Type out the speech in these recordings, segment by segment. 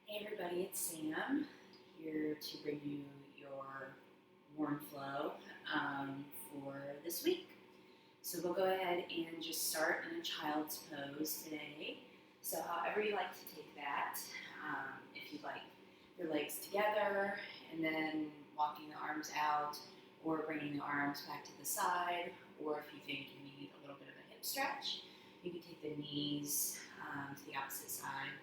Hey everybody, it's Sam here to bring you your warm flow for this week. So we'll go ahead and just start in a child's pose today. So however you like to take that, if you like your legs together and then walking the arms out or bringing the arms back to the side, or if you think you need a little bit of a hip stretch, you can take the knees to the opposite side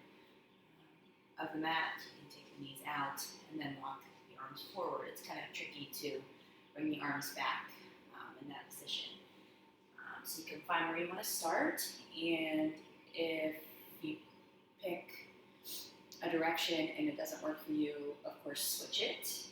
of the mat. You can take the knees out and then walk the arms forward. It's kind of tricky to bring the arms back in that position. So you can find where you want to start, and if you pick a direction and it doesn't work for you, of course, switch it.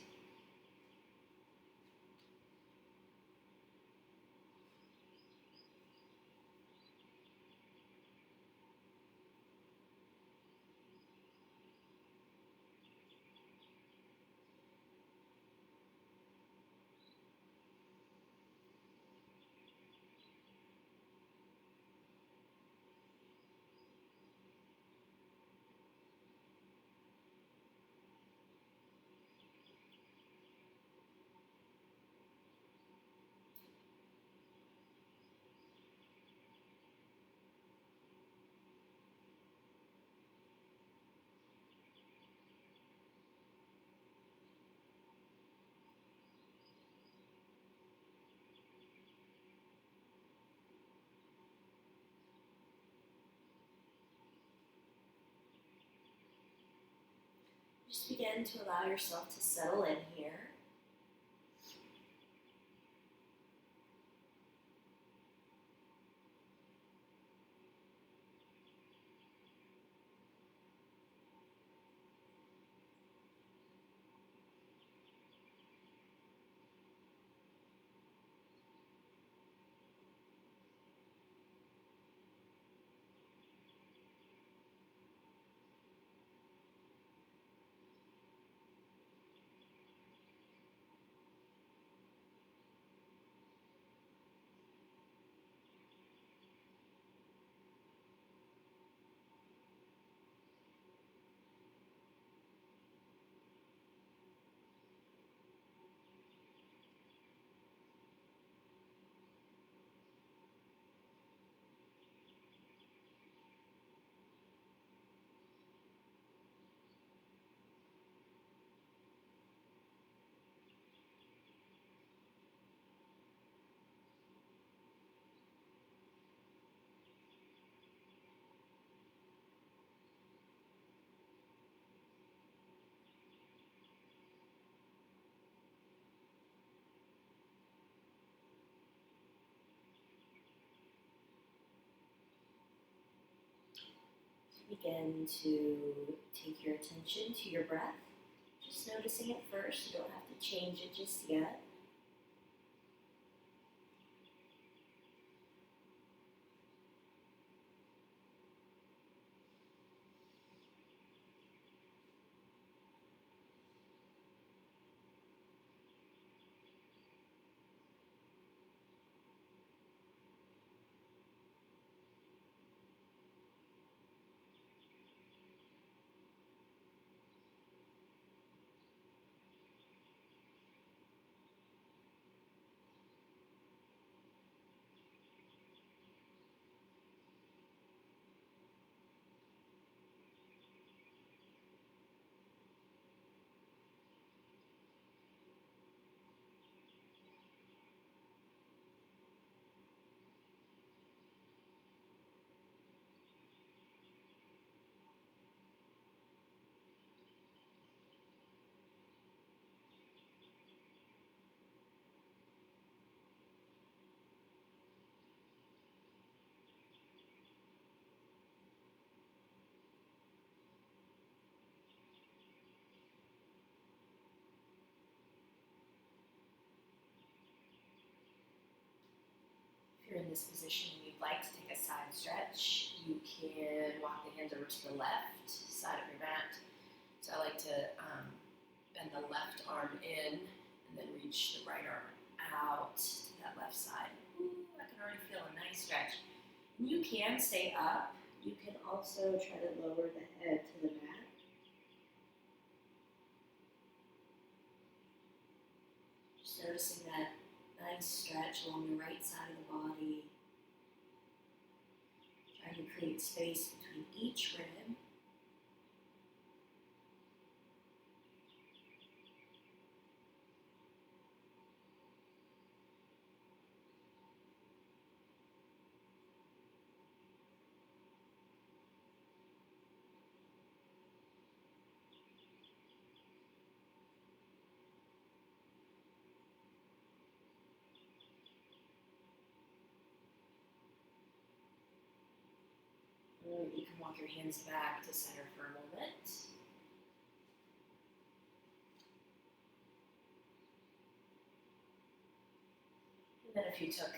Just begin to allow yourself to settle in here. Begin to take your attention to your breath. Just noticing it first. You don't have to change it just yet. If you're in this position and you'd like to take a side stretch, you can walk the hands over to the left side of your mat. So I like to bend the left arm in and then reach the right arm out to that left side. Ooh, I can already feel a nice stretch. And you can stay up. You can also try to lower the head to the mat. noticing that nice stretch along the right side of the body. Trying to create space between each rib. You can walk your hands back to center for a moment. And then if you took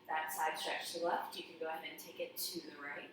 that side stretch to the left, you can go ahead and take it to the right.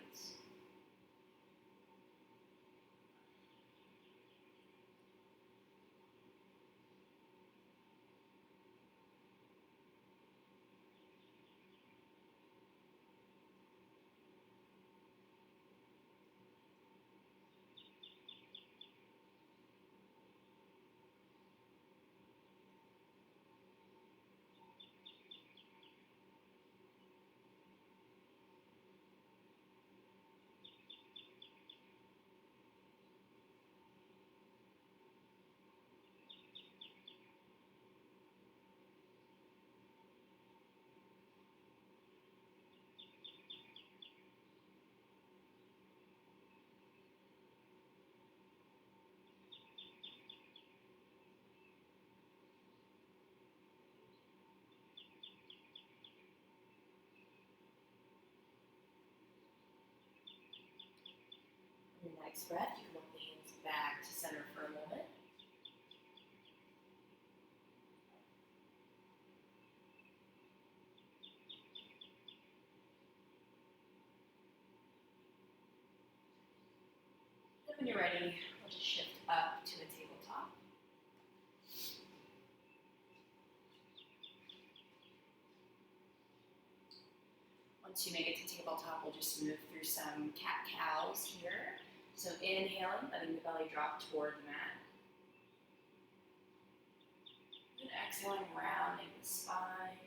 On your next breath, you can walk the hands back to center for a moment. And when you're ready, we'll just shift up to a tabletop. Once you make it to tabletop, we'll just move through some cat-cows here. So inhaling, letting the belly drop toward the mat. And exhaling, rounding the spine.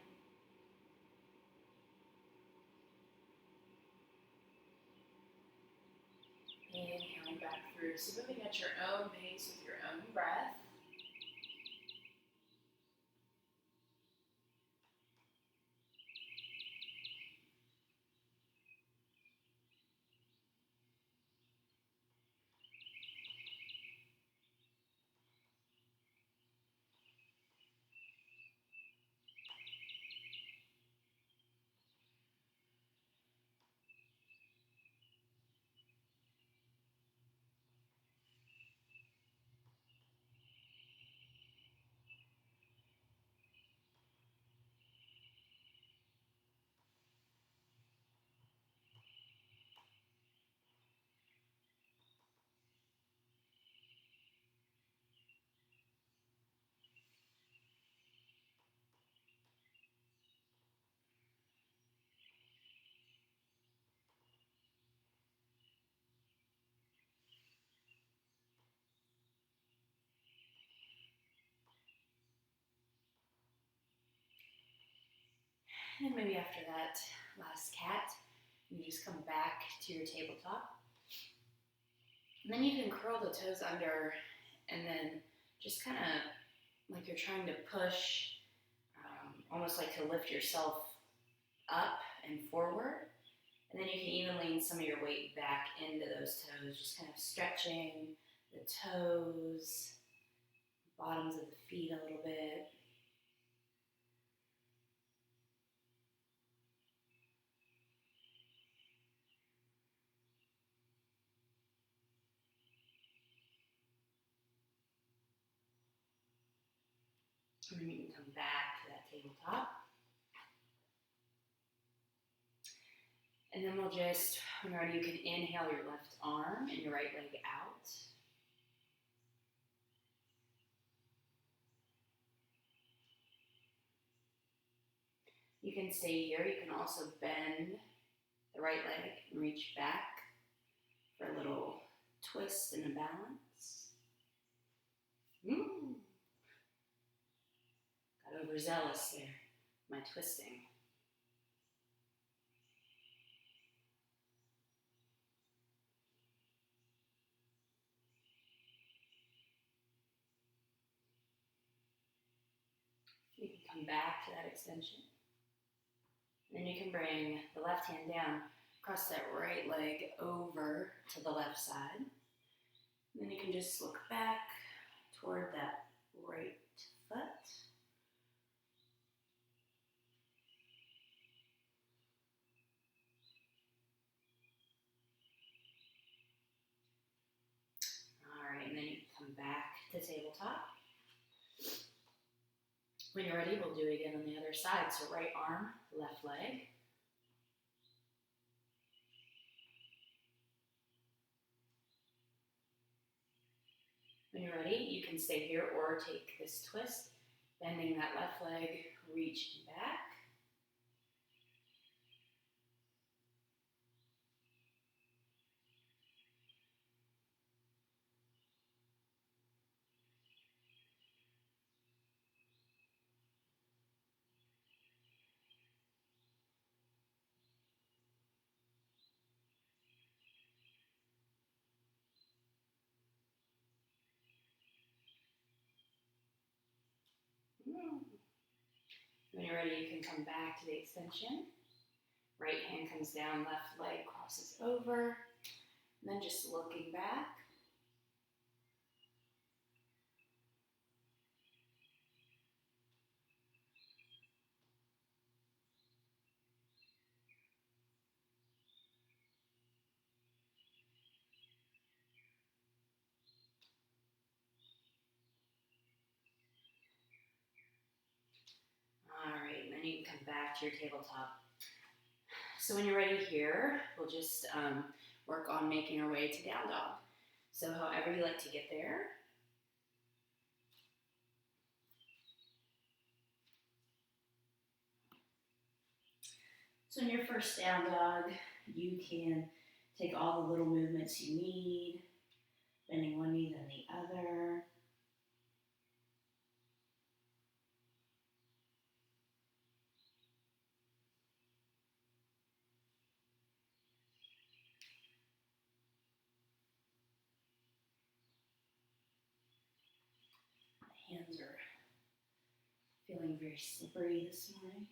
Inhaling back through. So moving at your own pace with your own breath. And then maybe after that last cat, you just come back to your tabletop. And then you can curl the toes under and then just kind of like you're trying to push, almost like to lift yourself up and forward. And then you can even lean some of your weight back into those toes, just kind of stretching the toes, bottoms of the feet a little bit. And then you can come back to that tabletop. And then we'll just, when you're ready, you can inhale your left arm and your right leg out. You can stay here. You can also bend the right leg and reach back for a little twist and a balance. Got overzealous there, my twisting. You can come back to that extension. Then you can bring the left hand down, cross that right leg over to the left side. And then you can just look back toward that right foot. All right, and then you can come back to tabletop. When you're ready, we'll do it again on the other side. So right arm, left leg. When you're ready, you can stay here or take this twist, bending that left leg, reaching back. When you're ready, you can come back to the extension. Right hand comes down, left leg crosses over, and then just looking back. All right, and then you can come back to your tabletop. So when you're ready here, we'll just work on making our way to down dog. So however you like to get there. So in your first down dog, you can take all the little movements you need, bending one knee then the other. My hands are feeling very slippery this morning.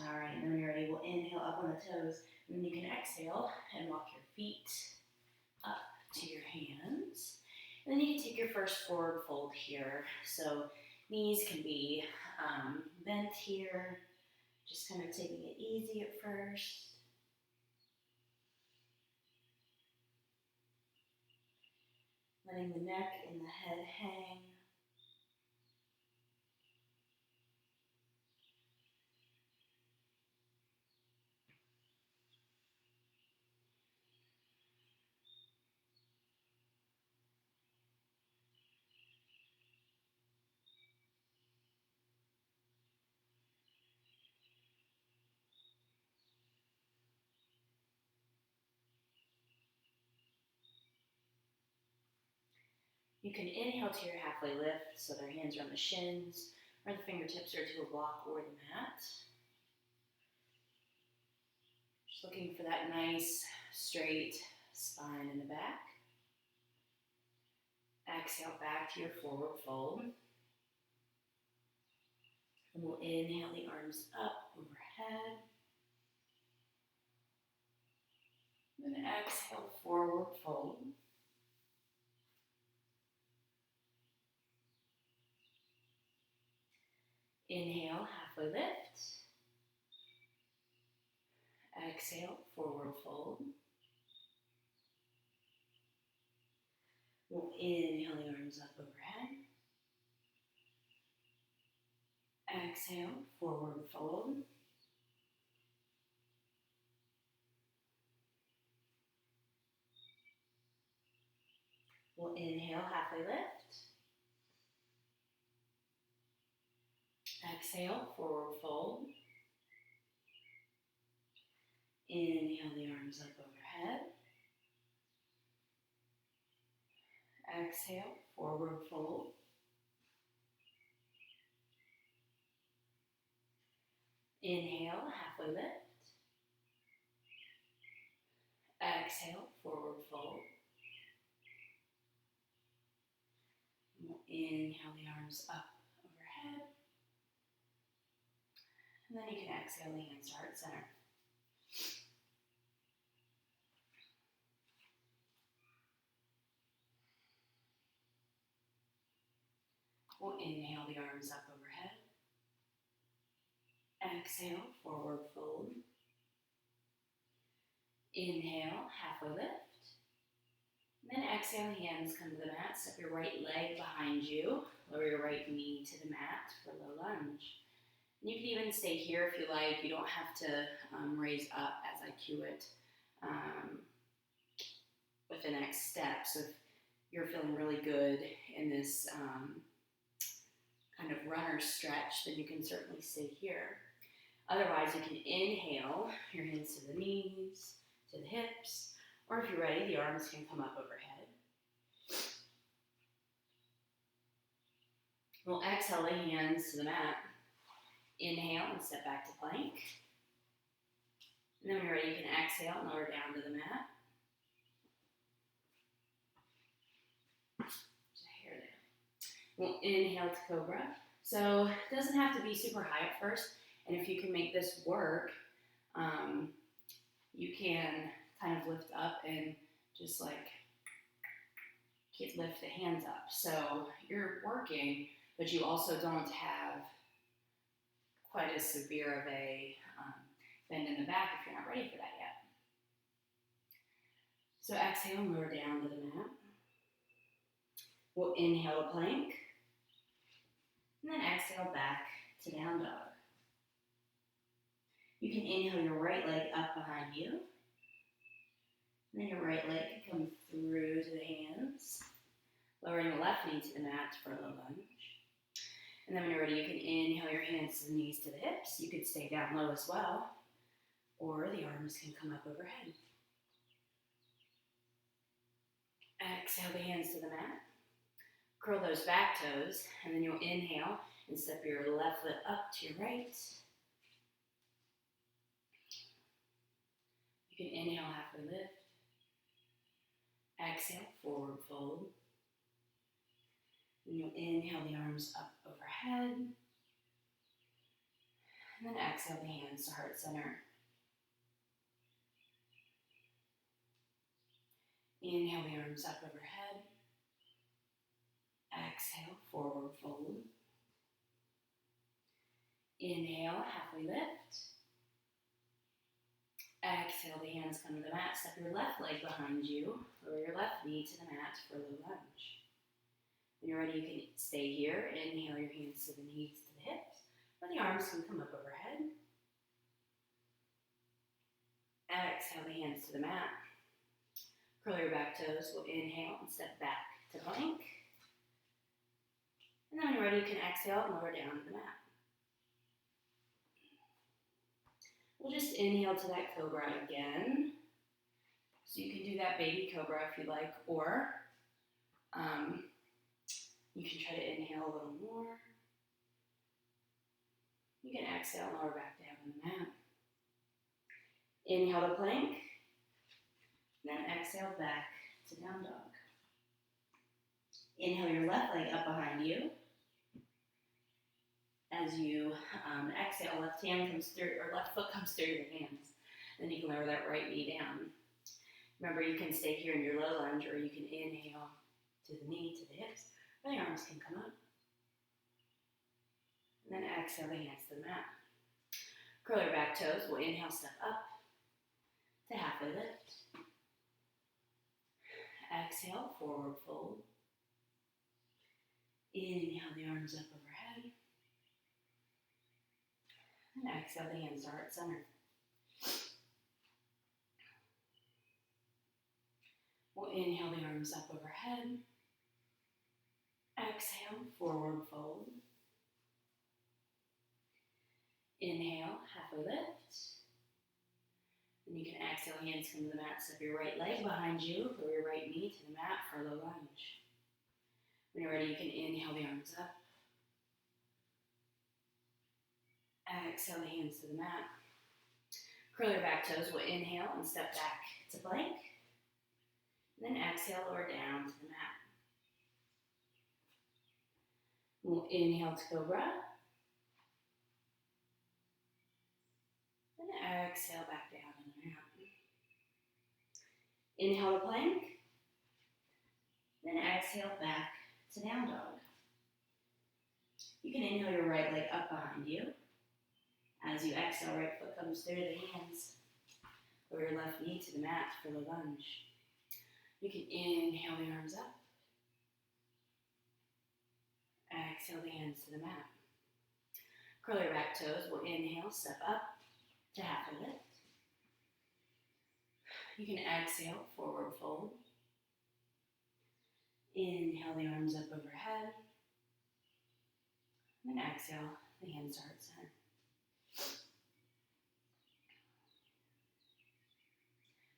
All right, and then when you're ready, we'll inhale up on the toes, and then you can exhale and walk your feet up to your hands. And then you can take your first forward fold here. So knees can be bent here, just kind of taking it easy at first. Letting the neck and the head hang. You can inhale to your halfway lift, so their hands are on the shins, or the fingertips are to a block or the mat. Just looking for that nice, straight spine in the back. Exhale back to your forward fold. And we'll inhale the arms up overhead. And then exhale, forward fold. Inhale, halfway lift. Exhale, forward fold. We'll inhale the arms up overhead. Exhale, forward fold. We'll inhale, halfway lift. Exhale, forward fold. Inhale the arms up overhead. Exhale, forward fold. Inhale, halfway lift. Exhale, forward fold. Inhale the arms up overhead. And then you can exhale the hands to heart center. We'll inhale the arms up overhead. Exhale, forward fold. Inhale, halfway lift. And then exhale, hands come to the mat. Step your right leg behind you. Lower your right knee to the mat for low lunge. And you can even stay here if you like. You don't have to raise up as I cue it with the next step. So if you're feeling really good in this kind of runner stretch, then you can certainly stay here. Otherwise, you can inhale your hands to the knees, to the hips, or if you're ready, the arms can come up overhead. We'll exhale the hands to the mat. Inhale and step back to plank. And then when you're ready, you can exhale and lower down to the mat. There's a hair there. We'll inhale to cobra. So it doesn't have to be super high at first. And if you can make this work, you can kind of lift up and just like lift the hands up. So you're working, but you also don't have quite as severe of a bend in the back if you're not ready for that yet. So exhale and lower down to the mat. We'll inhale to plank. And then exhale back to down dog. You can inhale your right leg up behind you. And then your right leg can come through to the hands. Lowering the left knee to the mat for a low lunge. And then when you're ready, you can inhale your hands to the knees to the hips. You could stay down low as well. Or the arms can come up overhead. Exhale the hands to the mat. Curl those back toes. And then you'll inhale and step your left foot up to your right. You can inhale, halfway lift. Exhale, forward fold. And you'll inhale the arms up overhead. And then exhale the hands to heart center. Inhale the arms up overhead. Exhale, forward fold. Inhale, halfway lift. Exhale, the hands come to the mat. Step your left leg behind you. Lower your left knee to the mat for a low lunge. When you're ready, you can stay here. Inhale your hands to the knees, to the hips. Or the arms can come up overhead. Exhale the hands to the mat. Curl your back toes. We'll inhale and step back to plank. And then when you're ready, you can exhale and lower down to the mat. We'll just inhale to that cobra again. So you can do that baby cobra if you like, or you can try to inhale a little more. You can exhale and lower back down to the mat. Inhale to plank, then exhale back to down dog. Inhale your left leg up behind you. As you exhale, left hand comes through, or left foot comes through your hands. Then you can lower that right knee down. Remember, you can stay here in your low lunge, or you can inhale to the knee, to the hips, or the arms can come up. And then exhale the hands to the mat. Curl your back toes. We'll inhale, step up to halfway lift. Exhale, forward fold. Inhale the arms up overhead. And exhale the hands to heart center. We'll inhale the arms up overhead. Exhale, forward fold. Inhale, halfway lift. Then you can exhale, hands come to the mat, step your right leg behind you, throw your right knee to the mat for a low lunge. When you're ready, you can inhale the arms up. Exhale the hands to the mat. Curl your back toes. We'll inhale and step back to plank. And then exhale, lower down to the mat. We'll inhale to cobra. Then exhale back down to the mat. Inhale to plank. Then exhale back to down dog. You can inhale your right leg up behind you. As you exhale, right foot comes through the hands. Lower your left knee to the mat for the lunge. You can inhale the arms up. Exhale the hands to the mat. Curl your back toes. We'll inhale, step up to half a lift. You can exhale, forward fold. Inhale the arms up overhead. And then exhale, the hands to heart center.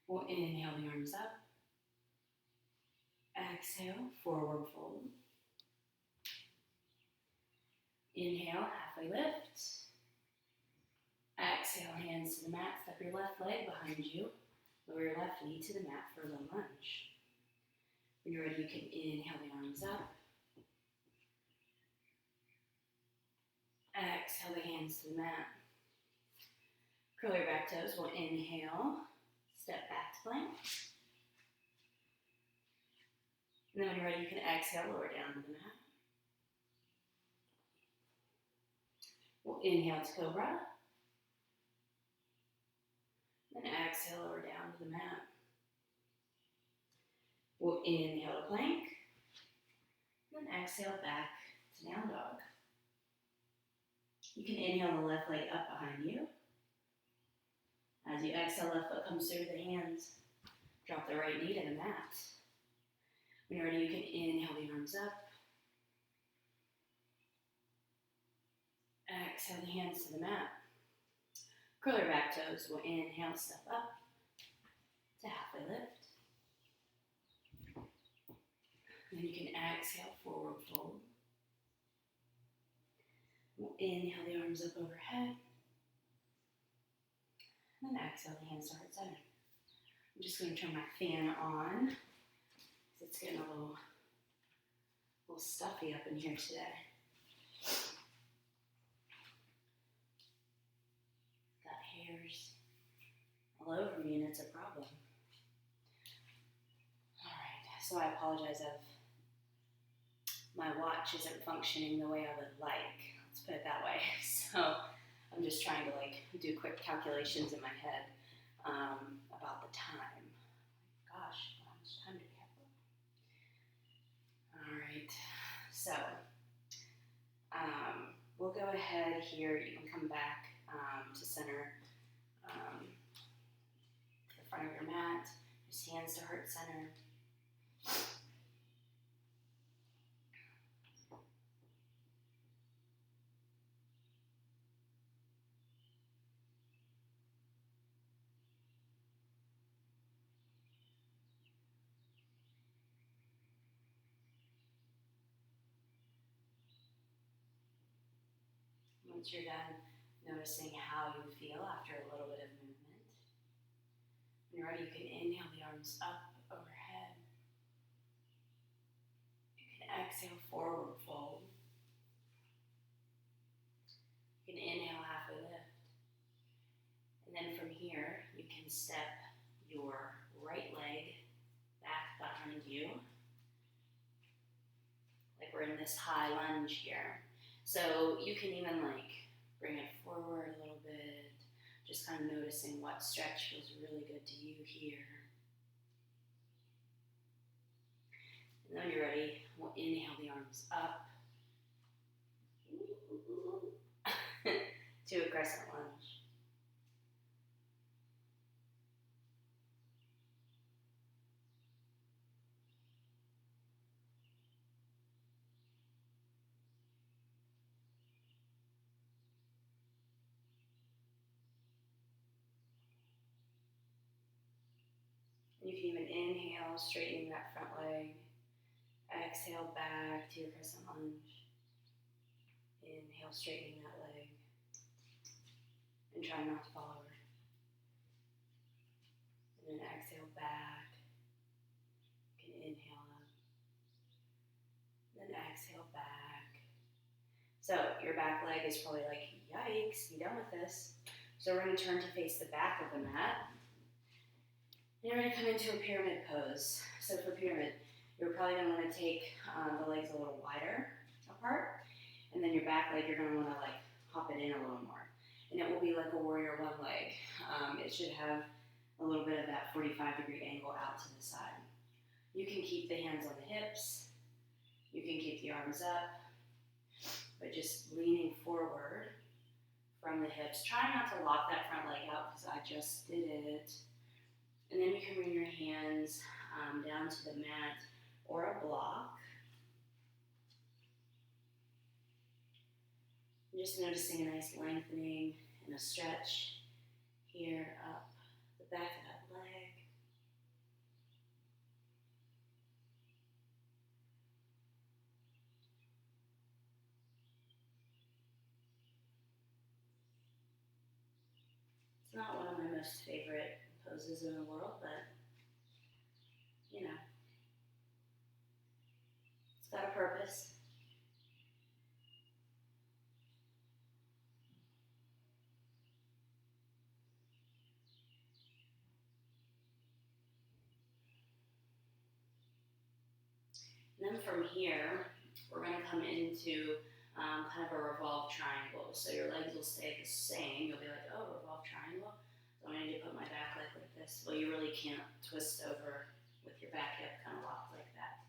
We'll inhale the arms up. Exhale, forward fold. Inhale, halfway lift. Exhale, hands to the mat. Step your left leg behind you. Lower your left knee to the mat for a low lunge. When you're ready, you can inhale the arms up. Exhale the hands to the mat. Curl your back toes. We'll inhale, step back to plank. And then when you're ready, you can exhale, lower down to the mat. We'll inhale to cobra. Then exhale, lower down to the mat. We'll inhale to plank. Then exhale back to down dog. You can inhale the left leg up behind you. As you exhale, left foot comes through the hands. Drop the right knee to the mat. When you're ready, you can inhale the arms up. Exhale the hands to the mat. Curl your back toes. We'll inhale, step up to halfway lift. Then you can exhale, forward fold. We'll inhale the arms up overhead. And then exhale the hands to heart center. I'm just going to turn my fan on because it's getting a little stuffy up in here today. Got hairs all over me and it's a problem. Alright, so I apologize if my watch isn't functioning the way I would like. Let's put it that way. So I'm just trying to do quick calculations in my head about the time. Gosh, how much time do we have? All right, so we'll go ahead here. You can come back to center, to the front of your mat. Just hands to heart center. Once you're done noticing how you feel after a little bit of movement, when you're ready, you can inhale the arms up overhead. You can exhale, forward fold. You can inhale, halfway lift. And then from here, you can step your right leg back behind you. Like we're in this high lunge here. So you can even bring it forward a little bit, just kind of noticing what stretch feels really good to you here. And then when you're ready, we'll inhale the arms up to a crescent lunge. You can even inhale, straightening that front leg. Exhale back to your crescent lunge. Inhale, straightening that leg. And try not to fall over. And then exhale back. You can inhale up. Then exhale back. So your back leg is probably like, yikes, be done with this. So we're going to turn to face the back of the mat. And you're going to come into a pyramid pose. So for pyramid, you're probably going to want to take the legs a little wider apart. And then your back leg, you're going to want to like hop it in a little more. And it will be like a warrior one leg. It should have a little bit of that 45-degree angle out to the side. You can keep the hands on the hips. You can keep the arms up. But just leaning forward from the hips. Try not to lock that front leg out because I just did it. And then you can bring your hands down to the mat or a block. Just noticing a nice lengthening and a stretch here up the back of that leg. It's not one of my most favorite poses in the world, but you know, it's got a purpose. And then from here, we're going to come into kind of a revolved triangle. So your legs will stay the same. You'll be like, oh, revolved triangle. So I need to put my back leg like this. Well, you really can't twist over with your back hip kind of locked like that.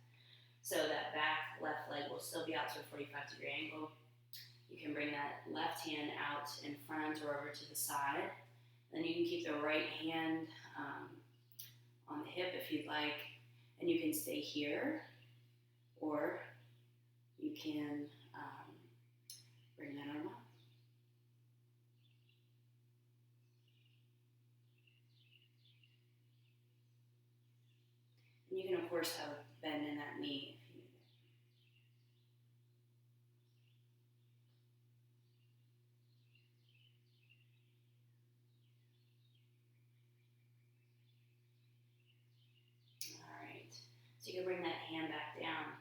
So that back left leg will still be out to a 45-degree angle. You can bring that left hand out in front or over to the side. Then you can keep the right hand on the hip if you'd like. And you can stay here. Or you can bring that arm up. And you can, of course, have a bend in that knee if you need it. All right. So you can bring that hand back down.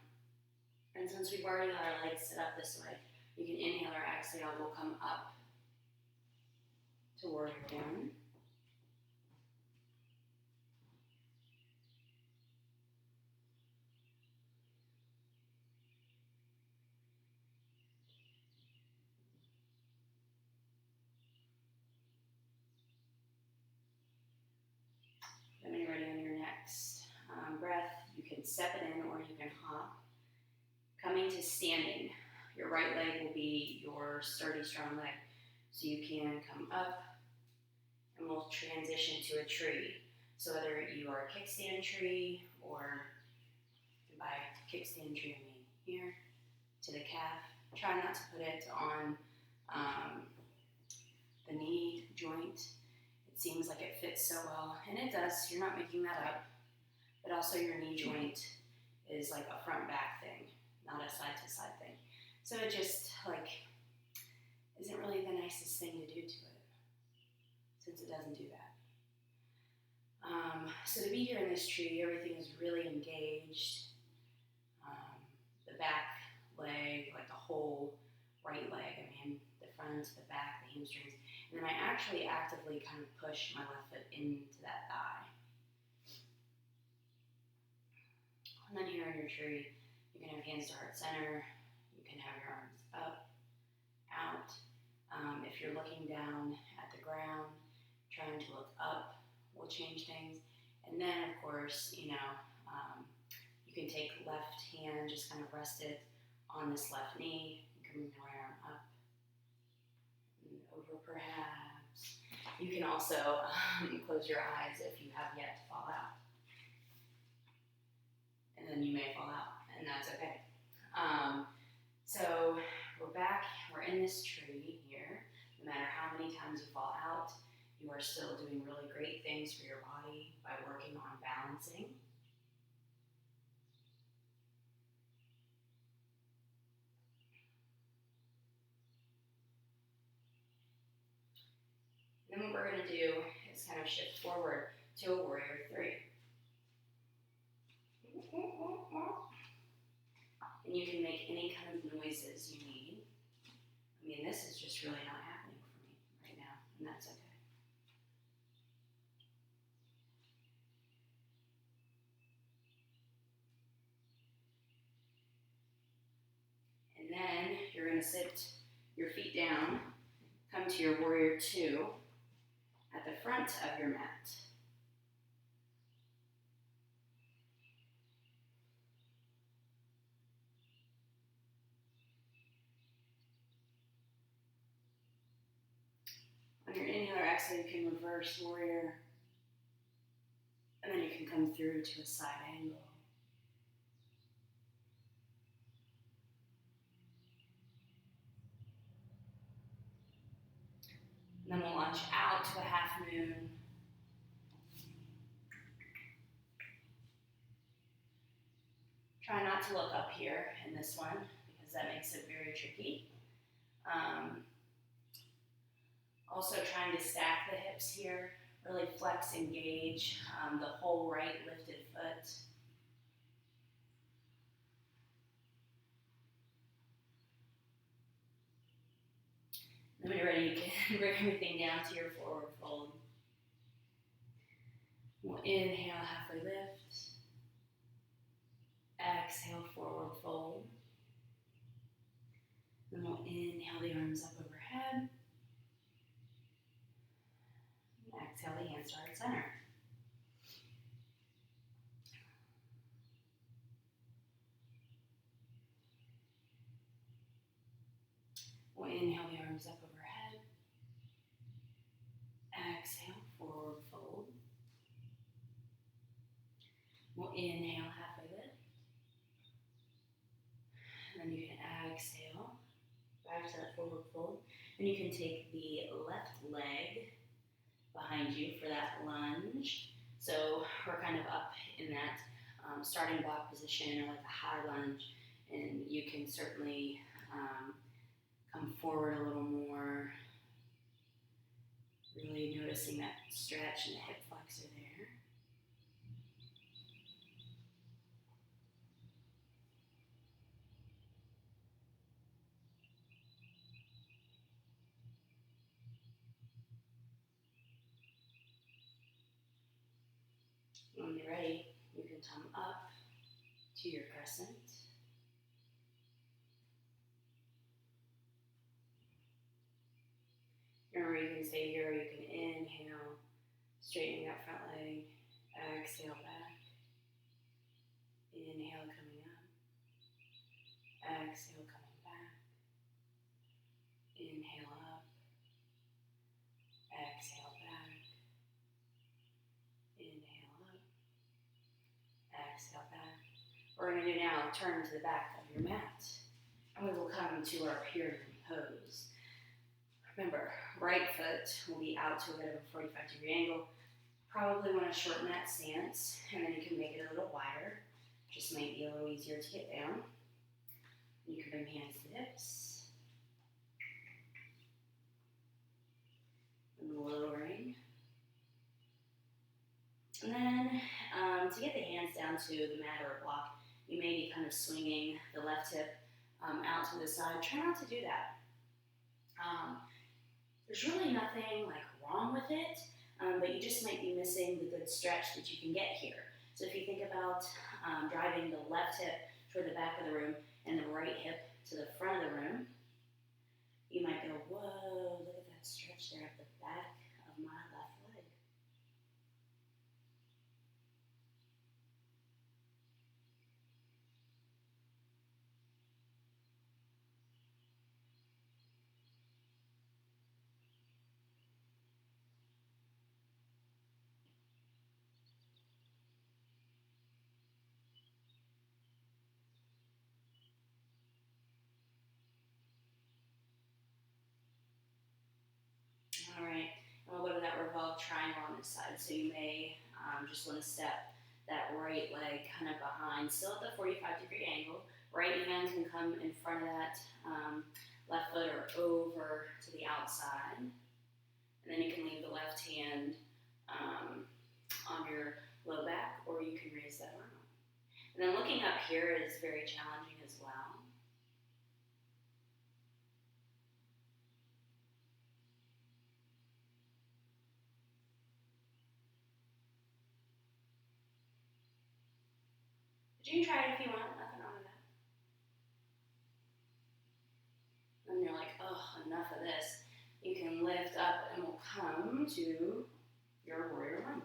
And since we've already got our legs set up this way, you can inhale or exhale. We'll come up to warrior one. Then when you're ready on your next breath, you can step it in or you can hop. Coming to standing, your right leg will be your sturdy, strong leg. So you can come up and we'll transition to a tree. So whether you are a kickstand tree or by kickstand tree, I mean here to the calf. Try not to put it on the knee joint. It seems like it fits so well, and it does. You're not making that up. But also your knee joint is like a front back thing, not a side to side thing. So it just like isn't really the nicest thing to do to it, since it doesn't do that. So to be here in this tree, everything is really engaged. The back leg, like the whole right leg, the front, the back, the hamstrings. And then I actually actively kind of push my left foot into that thigh. And then here in your tree, you can have hands to heart center. You can have your arms up, out. If you're looking down at the ground, trying to look up will change things. And then, of course, you can take left hand, just kind of rest it on this left knee. You can bring the right arm up and over perhaps. You can also close your eyes if you have yet to fall out. And then you may fall out, and that's okay. So we're back, we're in this tree here. No matter how many times you fall out, You are still doing really great things for your body by working on balancing. And then what we're going to do is kind of shift forward to a warrior 3. And you can make any kind of noises you need. I mean, this is just really not happening for me right now, and that's okay. And then you're going to sit your feet down, come to your warrior 2 at the front of your mat. On your inhale or exhale, you can reverse warrior, and then you can come through to a side angle. And then we'll launch out to a half moon. Try not to look up here in this one because that makes it very tricky. Also trying to stack the hips here, really flex, engage the whole right lifted foot. And when you're ready, you can bring everything down to your forward fold. We'll inhale, halfway lift. Exhale, forward fold. Then we'll inhale the arms up overhead. Exhale the hands to heart center. We'll inhale the arms up overhead. Exhale, forward fold. We'll inhale, halfway lift. And then you can exhale, back to that forward fold. And you can take the left leg behind you for that lunge. So we're kind of up in that starting block position or like a high lunge. And you can certainly come forward a little more, really noticing that stretch in the hip flexor there. When you're ready, you can come up to your crescent. Remember, you can stay here, you can inhale, straightening that front leg, exhale back, inhale coming up, exhale coming back, inhale up, exhale back, inhale up, exhale back. What we're going to do now, turn to the back of your mat, and we will come to our pyramid pose. Remember, right foot will be out to a bit of a 45-degree angle. Probably want to shorten that stance, and then you can make it a little wider. Just might be a little easier to get down. You can bring hands to the hips. And lowering. And then to get the hands down to the mat or a block, you may be kind of swinging the left hip out to the side. Try not to do that. There's really nothing like wrong with it, but you just might be missing the good stretch that you can get here. So if you think about driving the left hip toward the back of the room and the right hip to the front of the room, you might go, whoa, look at that stretch there at the back of my left leg. triangle on this side. So you may just want to step that right leg kind of behind, still at the 45-degree angle. Right hand can come in front of that left foot or over to the outside. And then you can leave the left hand on your low back, or you can raise that arm up. And then looking up here is very challenging as well. But you can try it if you want, nothing wrong with that. And you're like, oh, enough of this. You can lift up and we'll come to your warrior one.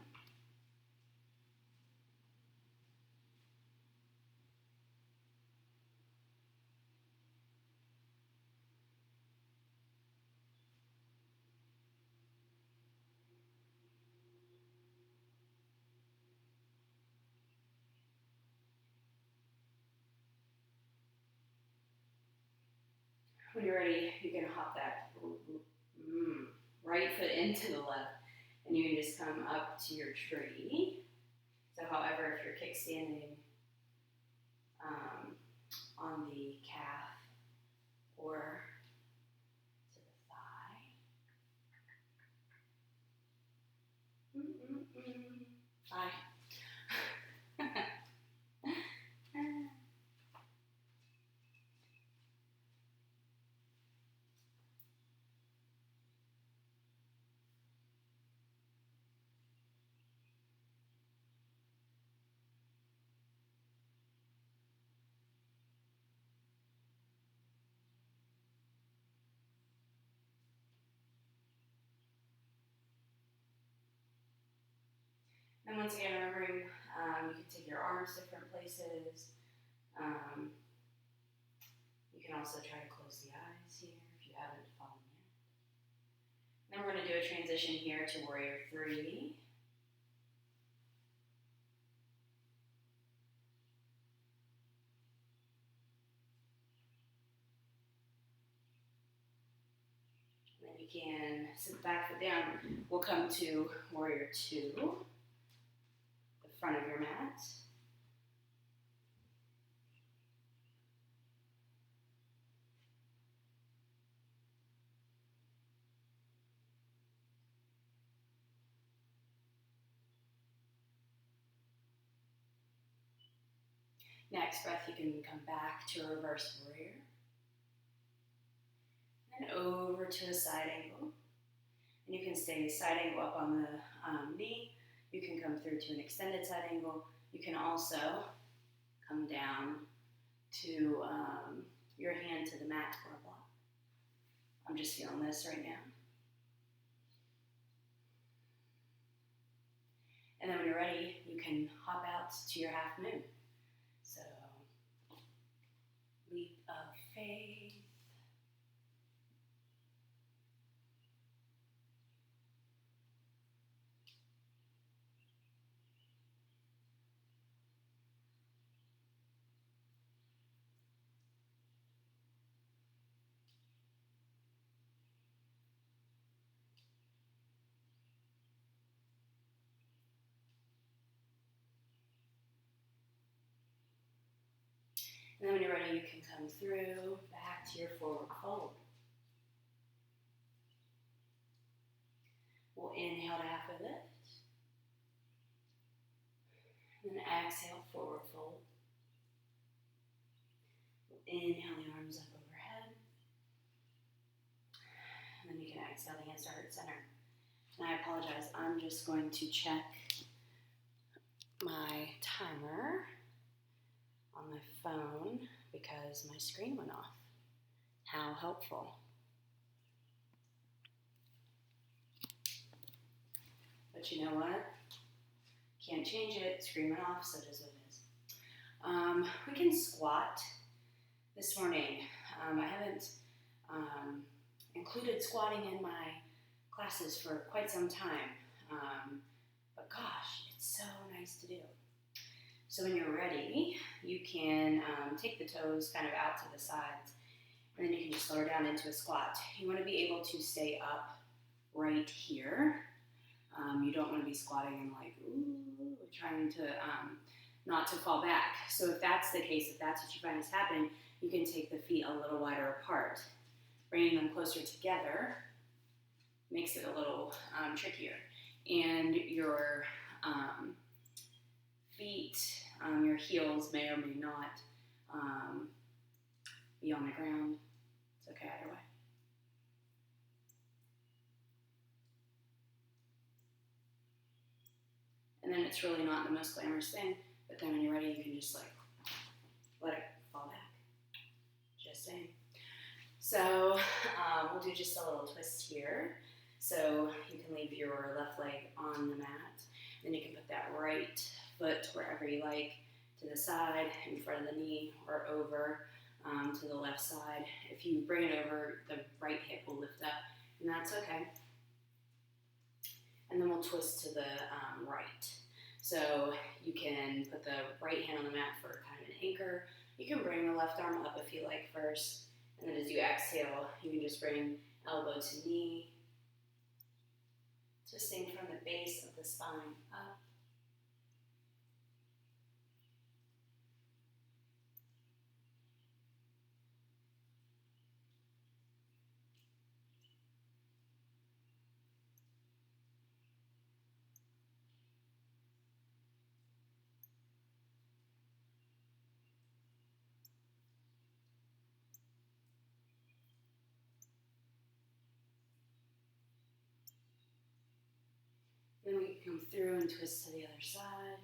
When you're ready, you can hop that right foot into the left, and you can just come up to your tree. So however, if you're kickstanding on the calf or to the thigh. Thigh. And once again, remembering you can take your arms different places. You can also try to close the eyes here if you haven't fallen yet. Then we're going to do a transition here to Warrior 3. And then you can sit the back foot down. We'll come to Warrior 2, the front of your mat. Next breath, you can come back to a reverse warrior. And over to a side angle. And you can stay side angle up on the knee. You can come through to an extended side angle. You can also come down to your hand to the mat or a block. I'm just feeling this right now. And then when you're ready, you can hop out to your half moon. So, leap of faith. And then when you're ready, you can come through back to your forward fold. We'll inhale to halfway lift. And then exhale, forward fold. We'll inhale the arms up overhead. And then you can exhale the hands to heart center. And I apologize, I'm just going to check my timer on my phone because my screen went off. How helpful. But you know what? Can't change it. Screen went off, so it is what it is. We can squat this morning. I haven't included squatting in my classes for quite some time. But gosh, it's so nice to do. So when you're ready, you can take the toes kind of out to the sides, and then you can just lower down into a squat. You want to be able to stay up right here. You don't want to be squatting and like, ooh, trying to not to fall back. So if that's the case, if that's what you find is happening, you can take the feet a little wider apart. Bringing them closer together makes it a little trickier. And your feet, your heels may or may not be on the ground. It's okay either way. And then it's really not the most glamorous thing, but then when you're ready, you can just like let it fall back. Just saying. So we'll do just a little twist here. So you can leave your left leg on the mat. Then you can put that right foot wherever you like, to the side, in front of the knee, or over to the left side. If you bring it over, the right hip will lift up, and that's okay. And then we'll twist to the right. So you can put the right hand on the mat for kind of an anchor. You can bring the left arm up if you like first. And then as you exhale, you can just bring elbow to knee, twisting from the base of the spine up. Then we can come through and twist to the other side.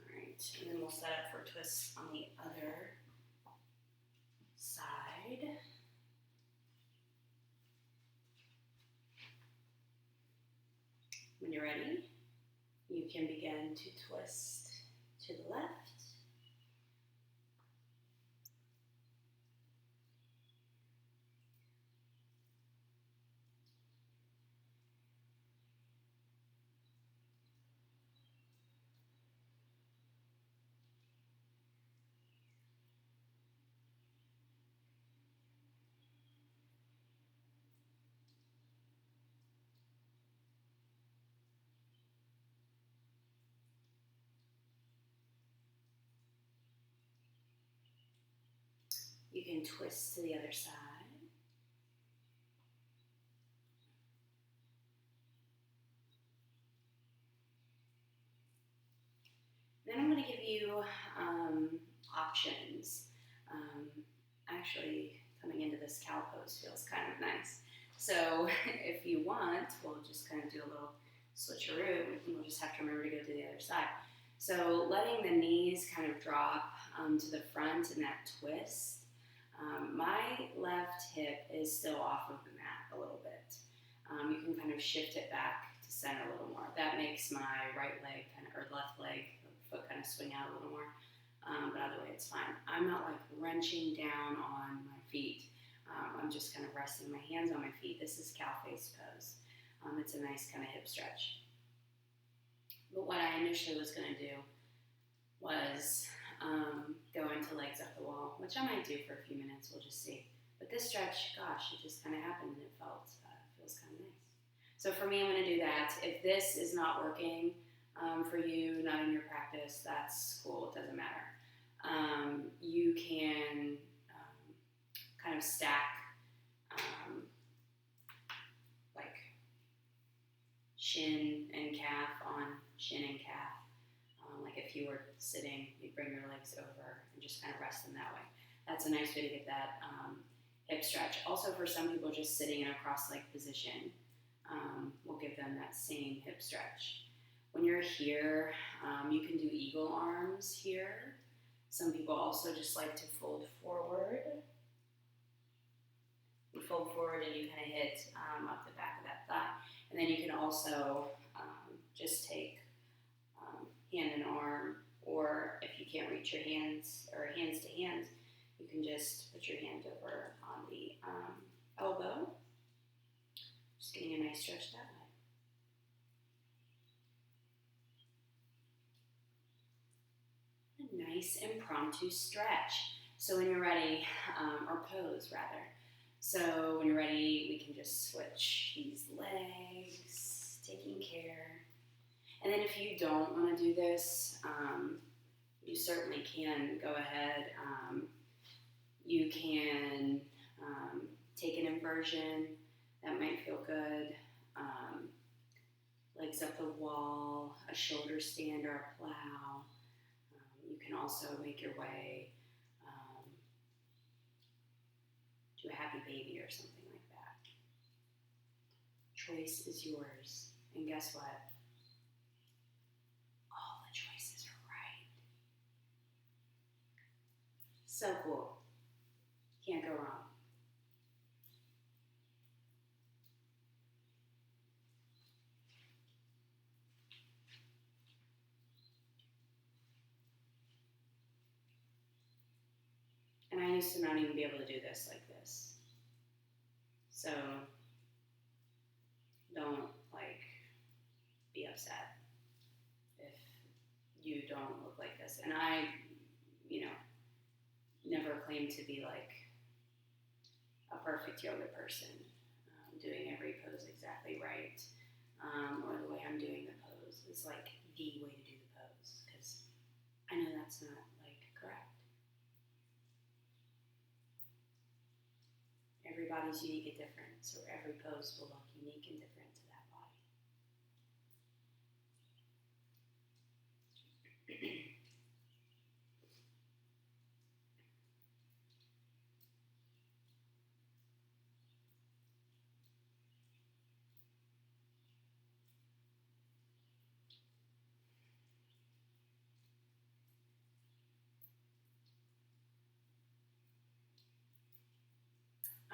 Alright, and then we'll set up for twists on the other side. When you're ready, you can begin to twist to the left. You can twist to the other side. Then I'm going to give you options. Actually, coming into this cow pose feels kind of nice. So if you want, we'll just kind of do a little switcheroo, and we'll just have to remember to go to the other side. So letting the knees kind of drop to the front in that twist. My left hip is still off of the mat a little bit. You can kind of shift it back to center a little more. That makes my right leg or left leg, foot kind of swing out a little more. But either way, it's fine. I'm not like wrenching down on my feet. I'm just kind of resting my hands on my feet. This is cow face pose. It's a nice kind of hip stretch. But what I initially was going to do was go into legs up the wall, which I might do for a few minutes. We'll just see. But this stretch, gosh, it just kind of happened, and it feels kind of nice. So for me, I'm going to do that. If this is not working for you, not in your practice, that's cool. It doesn't matter. You can kind of stack like shin and calf on shin and calf. Like if you were sitting, you'd bring your legs over and just kind of rest them that way. That's a nice way to get that hip stretch. Also, for some people, just sitting in a cross-leg position will give them that same hip stretch. When you're here, you can do eagle arms here. Some people also just like to fold forward. You fold forward and you kind of hit up the back of that thigh. And then you can also just take hand and arm, or if you can't reach your hands or hands to hands, you can just put your hand over on the elbow. Just getting a nice stretch that way. A nice impromptu stretch. So when you're ready, or pose rather. So when you're ready, we can just switch these legs, taking care. And then if you don't want to do this, you certainly can go ahead. You can take an inversion. That might feel good. Legs up the wall, a shoulder stand or a plow. You can also make your way to a happy baby or something like that. Choice is yours. And guess what? All the choices are right. So cool. Can't go wrong. And I used to not even be able to do this like this. So don't be upset if you don't look like this. And I, never claimed to be a perfect yoga person, doing every pose exactly right, or the way I'm doing the pose is the way to do the pose, because I know that's not correct. Everybody's unique and different, so every pose will look unique and different to that body.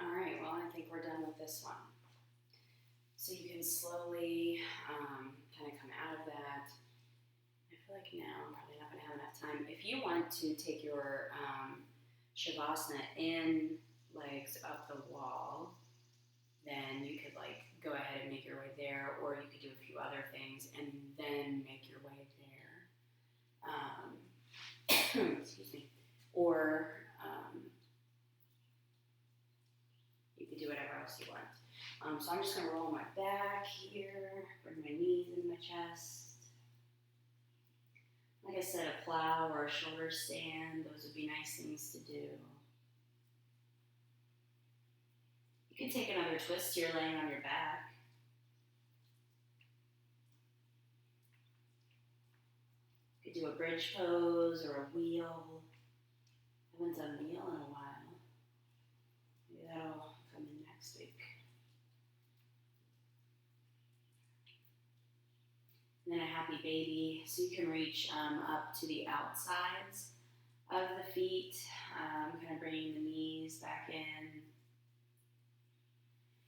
All right, well, I think we're done with this one. So you can slowly kind of come out of that. I feel like now I'm probably not going to have enough time. If you want to take your Shavasana in legs up the wall, then you could go ahead and make your way there, or you could do a few other things and then make your way there. Excuse me. Or you could do whatever else you want. So I'm just going to roll my back here, bring my knees into my chest. Like I said, a plow or a shoulder stand, those would be nice things to do. You can take another twist here laying on your back. You could do a bridge pose or a wheel. I haven't done a wheel in a while. Maybe that'll come in next week. And then a happy baby, so you can reach up to the outsides of the feet, kind of bringing the knees back in.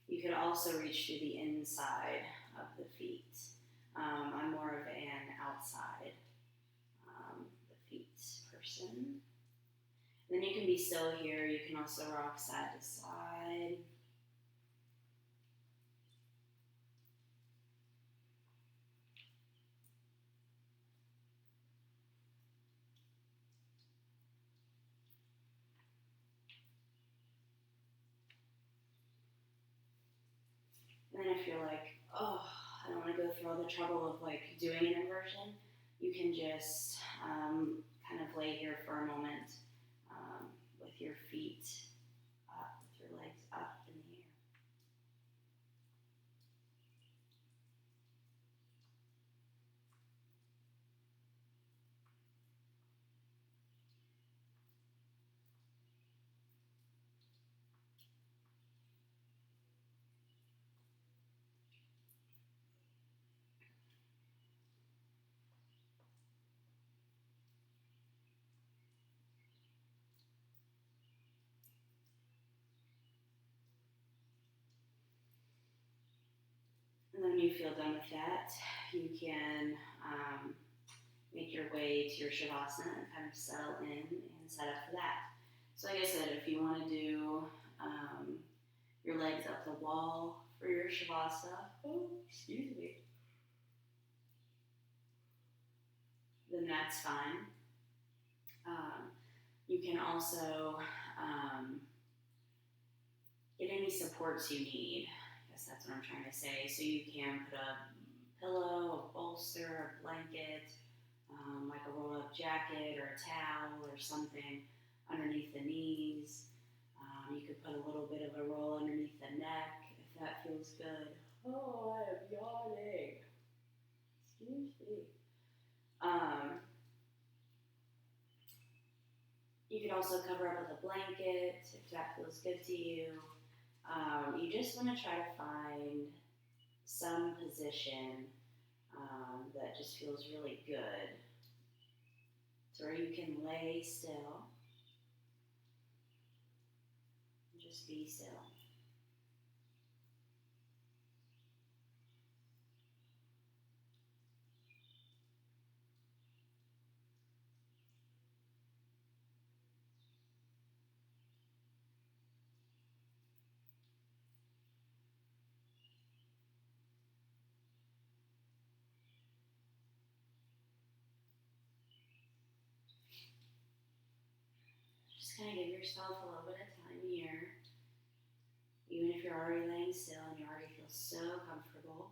You could also reach to the inside of the feet. I'm more of an outside the feet person. And then you can be still here. You can also rock side to side. And then if you're I don't want to go through all the trouble of doing an inversion, you can just kind of lay here for a moment with your feet up, with your legs up in the air. And then when you feel done with that, you can make your way to your Shavasana and kind of settle in and set up for that. So like I said, if you want to do your legs up the wall for your Shavasana, then that's fine. You can also get any supports you need. I guess that's what I'm trying to say. So you can put a pillow, a bolster, a blanket, like a roll-up jacket or a towel or something underneath the knees. You could put a little bit of a roll underneath the neck if that feels good. Oh, I am yawning. Excuse me. You could also cover up with a blanket if that feels good to you. You just want to try to find some position that just feels really good. So where you can lay still and just be still. Just kind of give yourself a little bit of time here. Even if you're already laying still and you already feel so comfortable.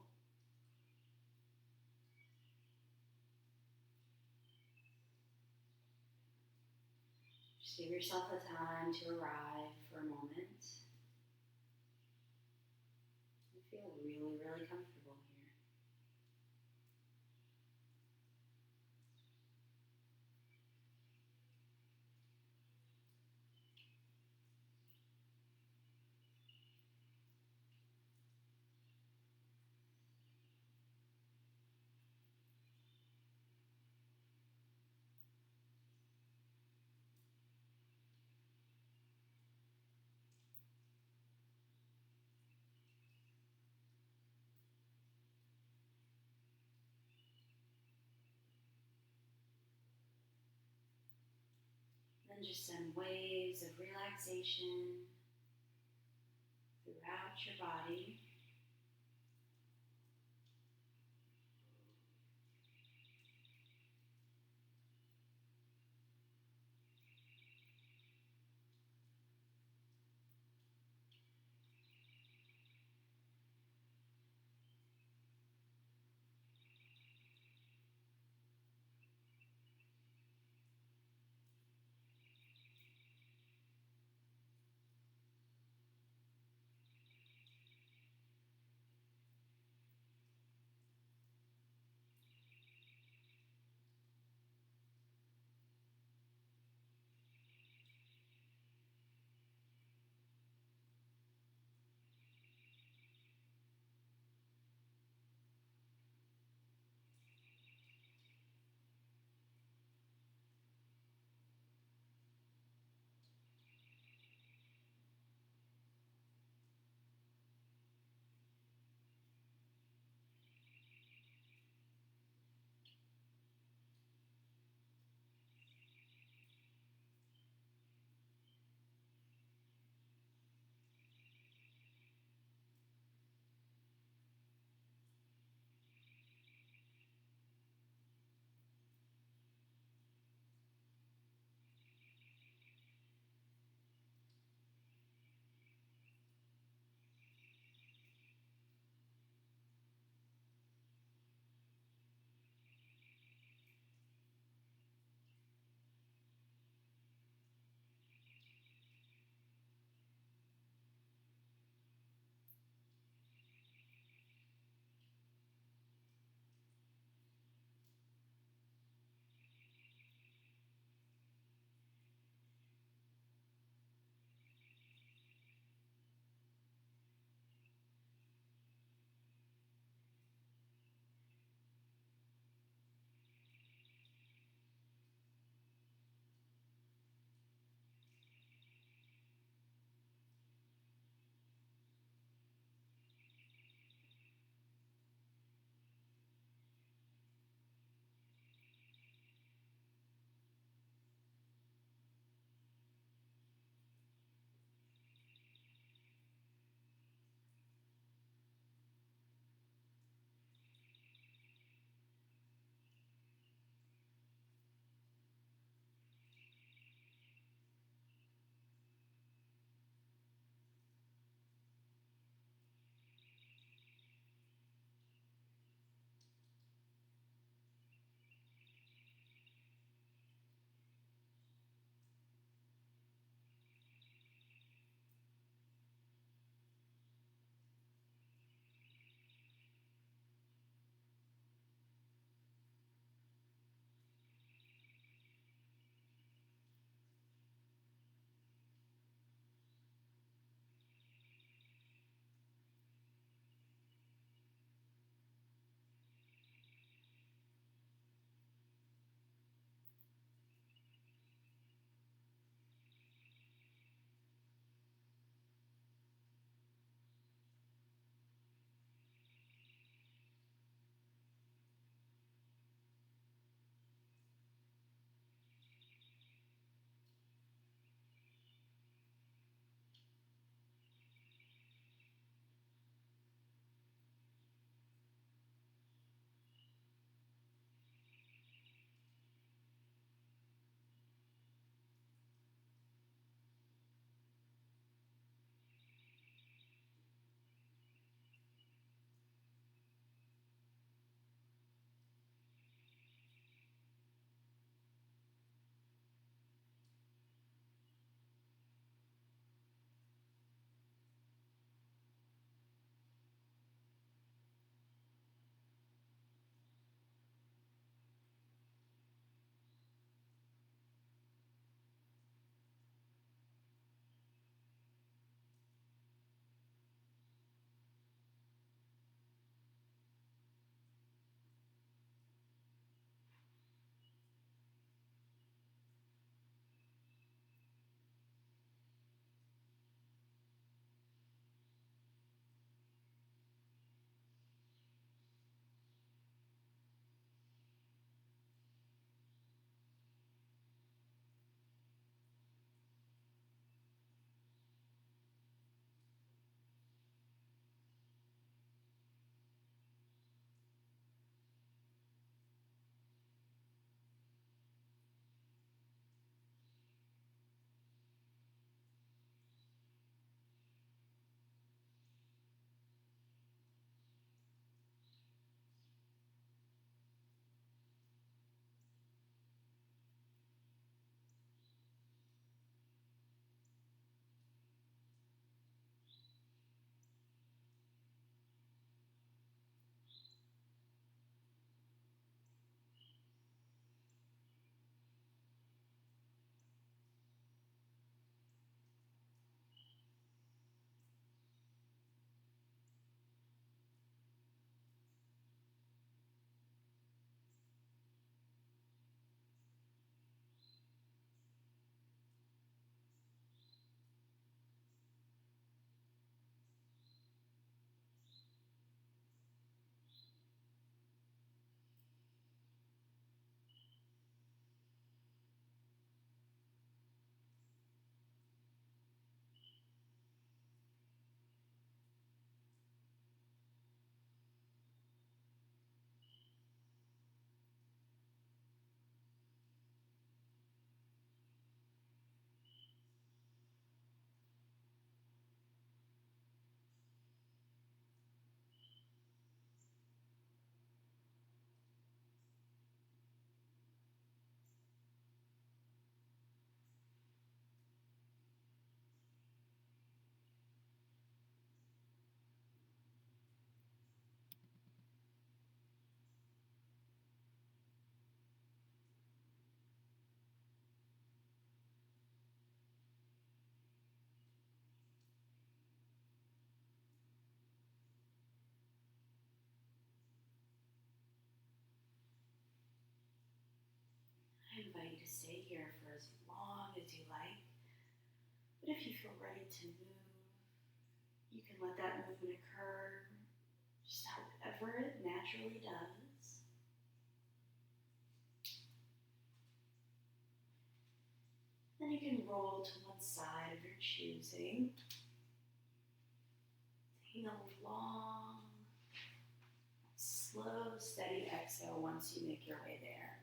Just give yourself the time to arrive for a moment. You feel really, really comfortable here. Then just send waves of relaxation throughout your body. stay here for as long as you like. But if you feel ready to move, you can let that movement occur just however it naturally does. Then you can roll to one side of your choosing. Taking a long, slow, steady exhale once you make your way there.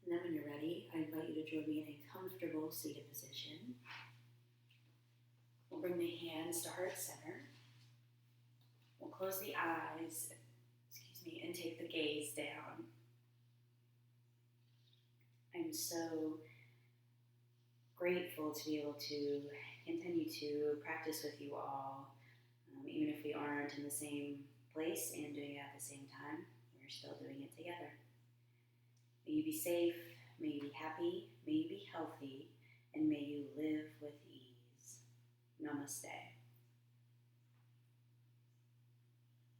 And then when you're ready, I invite you to join me in a comfortable seated position. We'll bring the hands to heart center. We'll close the eyes, and take the gaze down. I'm so grateful to be able to continue to practice with you all, even if we aren't in the same place and doing it at the same time. We're still doing it together. May you be safe, may you be happy, may you be healthy, and may you live with ease. Namaste.